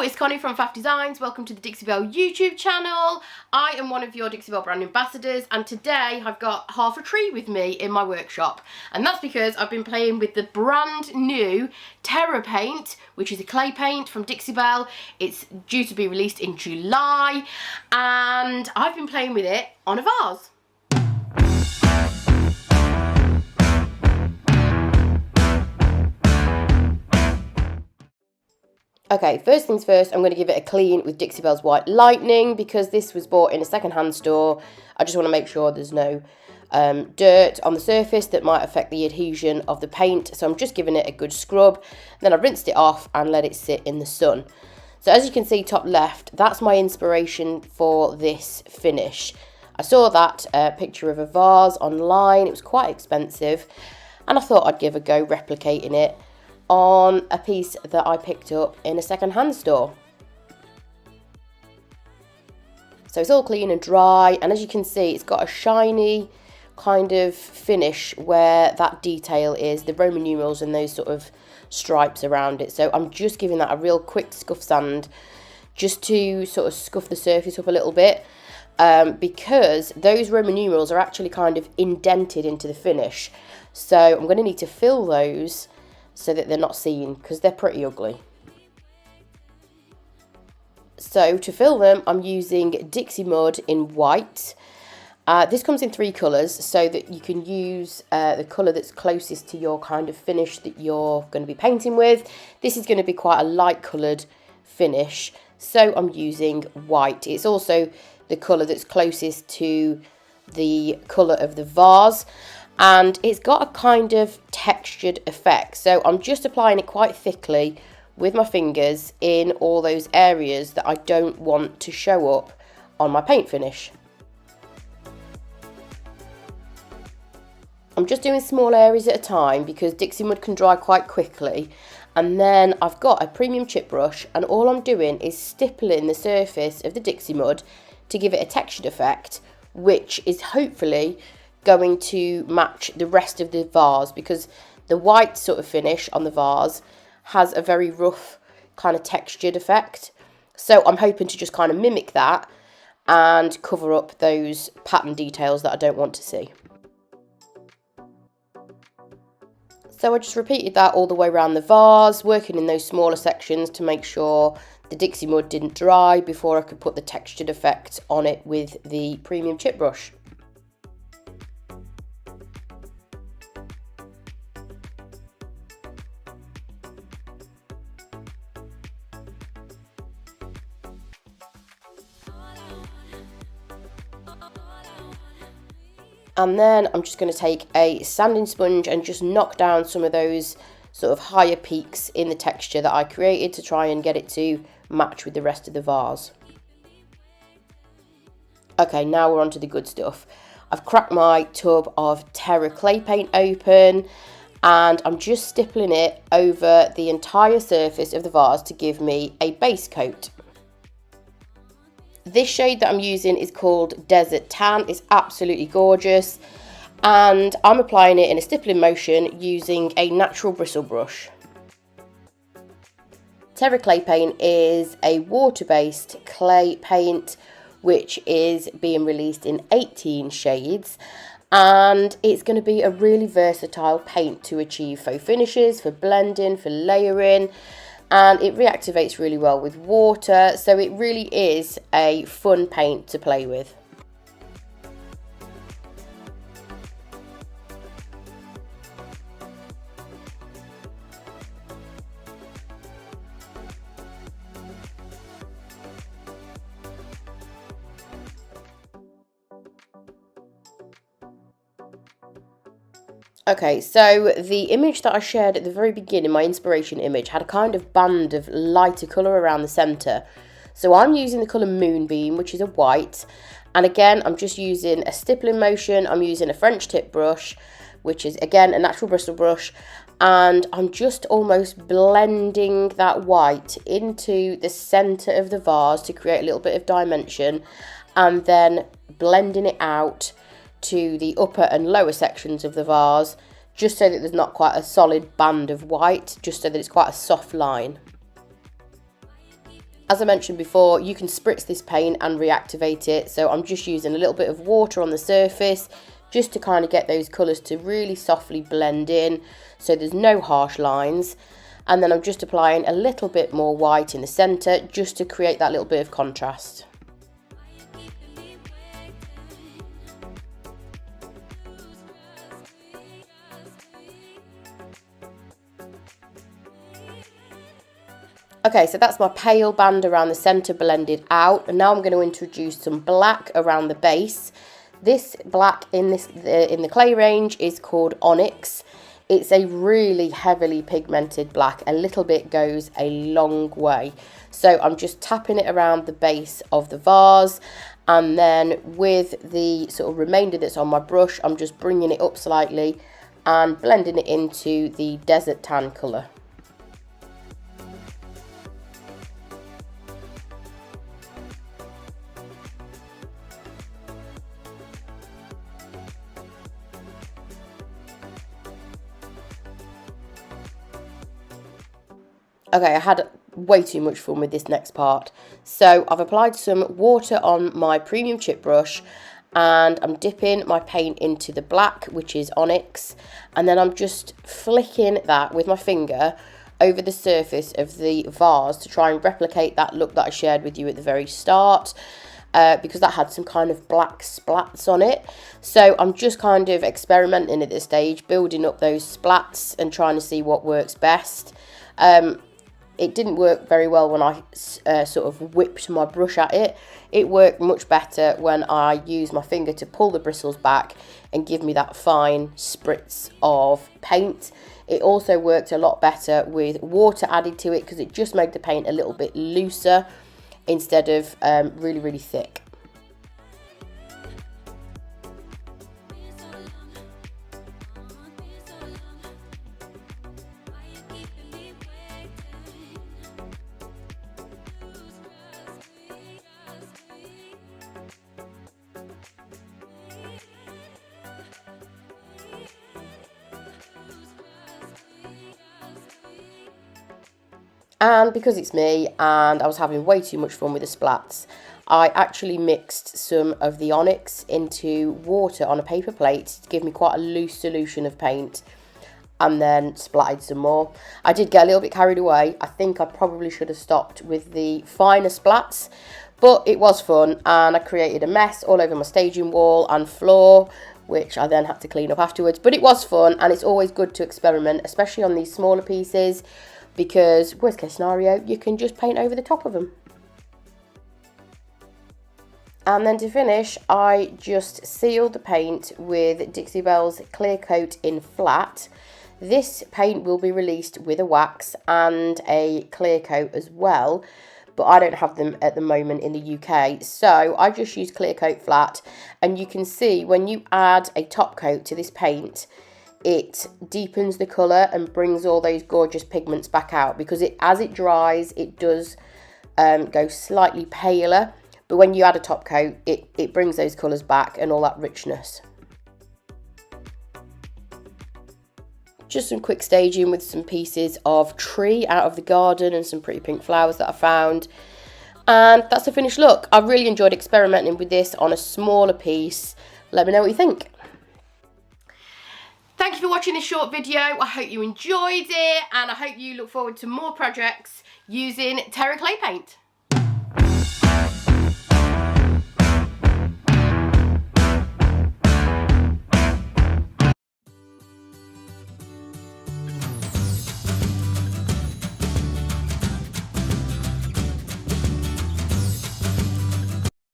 it's Connie from Vase Designs. Welcome to the Dixie Belle YouTube channel. I am one of your Dixie Belle brand ambassadors, and today I've got half a tree with me in my workshop, and that's because I've been playing with the brand new Terra paint, which is a clay paint from Dixie Belle. It's due to be released in July, and I've been playing with it on a vase. Okay, first things first, I'm going to give it a clean with Dixie Belle's White Lightning because this was bought in a second-hand store. I just want to make sure there's no dirt on the surface that might affect the adhesion of the paint. So I'm just giving it a good scrub. Then I rinsed it off and let it sit in the sun. So as you can see top left, that's my inspiration for this finish. I saw that picture of a vase online. It was quite expensive, and I thought I'd give a go replicating it on a piece that I picked up in a second-hand store. So it's all clean and dry, and as you can see, it's got a shiny kind of finish where that detail is, the Roman numerals and those sort of stripes around it. So I'm just giving that a real quick scuff sand just to sort of scuff the surface up a little bit, because those Roman numerals are actually kind of indented into the finish. So I'm going to need to fill those so that they're not seen, because they're pretty ugly. So to fill them, I'm using Dixie Mud in white. This comes in 3 colours, so that you can use the colour that's closest to your kind of finish that you're going to be painting with. This is going to be quite a light coloured finish, so I'm using white. It's also the colour that's closest to the colour of the vase, and it's got a kind of textured effect. So I'm just applying it quite thickly with my fingers in all those areas that I don't want to show up on my paint finish. I'm just doing small areas at a time because Dixie Mud can dry quite quickly. And then I've got a premium chip brush, and all I'm doing is stippling the surface of the Dixie Mud to give it a textured effect, which is hopefully going to match the rest of the vase, because the white sort of finish on the vase has a very rough kind of textured effect. So I'm hoping to just kind of mimic that and cover up those pattern details that I don't want to see. So I just repeated that all the way around the vase, working in those smaller sections to make sure the Dixie Mud didn't dry before I could put the textured effect on it with the premium chip brush. And then I'm just going to take a sanding sponge and just knock down some of those sort of higher peaks in the texture that I created to try and get it to match with the rest of the vase. Okay, now we're on to the good stuff. I've cracked my tub of Terra clay paint open, and I'm just stippling it over the entire surface of the vase to give me a base coat. This shade that I'm using is called Desert Tan. It's absolutely gorgeous, and I'm applying it in a stippling motion using a natural bristle brush. Terra clay paint is a water-based clay paint which is being released in 18 shades, and it's going to be a really versatile paint to achieve faux finishes, for blending, for layering, and it reactivates really well with water, so it really is a fun paint to play with. Okay, so the image that I shared at the very beginning, my inspiration image, had a kind of band of lighter colour around the centre. So I'm using the colour Moonbeam, which is a white. And again, I'm just using a stippling motion. I'm using a French tip brush, which is again a natural bristle brush. And I'm just almost blending that white into the centre of the vase to create a little bit of dimension. And then blending it out to the upper and lower sections of the vase, just so that there's not quite a solid band of white, just so that it's quite a soft line. As I mentioned before, you can spritz this paint and reactivate it. So I'm just using a little bit of water on the surface just to kind of get those colours to really softly blend in so there's no harsh lines. And then I'm just applying a little bit more white in the centre just to create that little bit of contrast. Okay, so that's my pale band around the centre blended out, and now I'm going to introduce some black around the base. This black in the clay range is called Onyx. It's a really heavily pigmented black. A little bit goes a long way. So I'm just tapping it around the base of the vase, and then with the sort of remainder that's on my brush, I'm just bringing it up slightly and blending it into the desert tan colour. Okay, I had way too much fun with this next part. So I've applied some water on my premium chip brush and I'm dipping my paint into the black, which is Onyx, and then I'm just flicking that with my finger over the surface of the vase to try and replicate that look that I shared with you at the very start. Because that had some kind of black splats on it. So I'm just kind of experimenting at this stage, building up those splats and trying to see what works best. It didn't work very well when I sort of whipped my brush at it. It worked much better when I used my finger to pull the bristles back and give me that fine spritz of paint. It also worked a lot better with water added to it because it just made the paint a little bit looser instead of really, really thick. And because it's me and I was having way too much fun with the splats, I actually mixed some of the Onyx into water on a paper plate to give me quite a loose solution of paint, and then splatted some more. I did get a little bit carried away. I think I probably should have stopped with the finer splats, but it was fun and I created a mess all over my staging wall and floor, which I then had to clean up afterwards. But it was fun, and it's always good to experiment, especially on these smaller pieces, because worst case scenario, you can just paint over the top of them. And then to finish, I just sealed the paint with Dixie Belle's Clear Coat in Flat. This paint will be released with a wax and a clear coat as well, but I don't have them at the moment in the UK, so I just use Clear Coat Flat. And you can see when you add a top coat to this paint, it deepens the colour and brings all those gorgeous pigments back out, because as it dries, it does go slightly paler, but when you add a top coat, it brings those colours back and all that richness. Just some quick staging with some pieces of tree out of the garden and some pretty pink flowers that I found. And that's the finished look. I really enjoyed experimenting with this on a smaller piece. Let me know what you think. Thank you for watching this short video. I hope you enjoyed it, and I hope you look forward to more projects using Terra clay paint.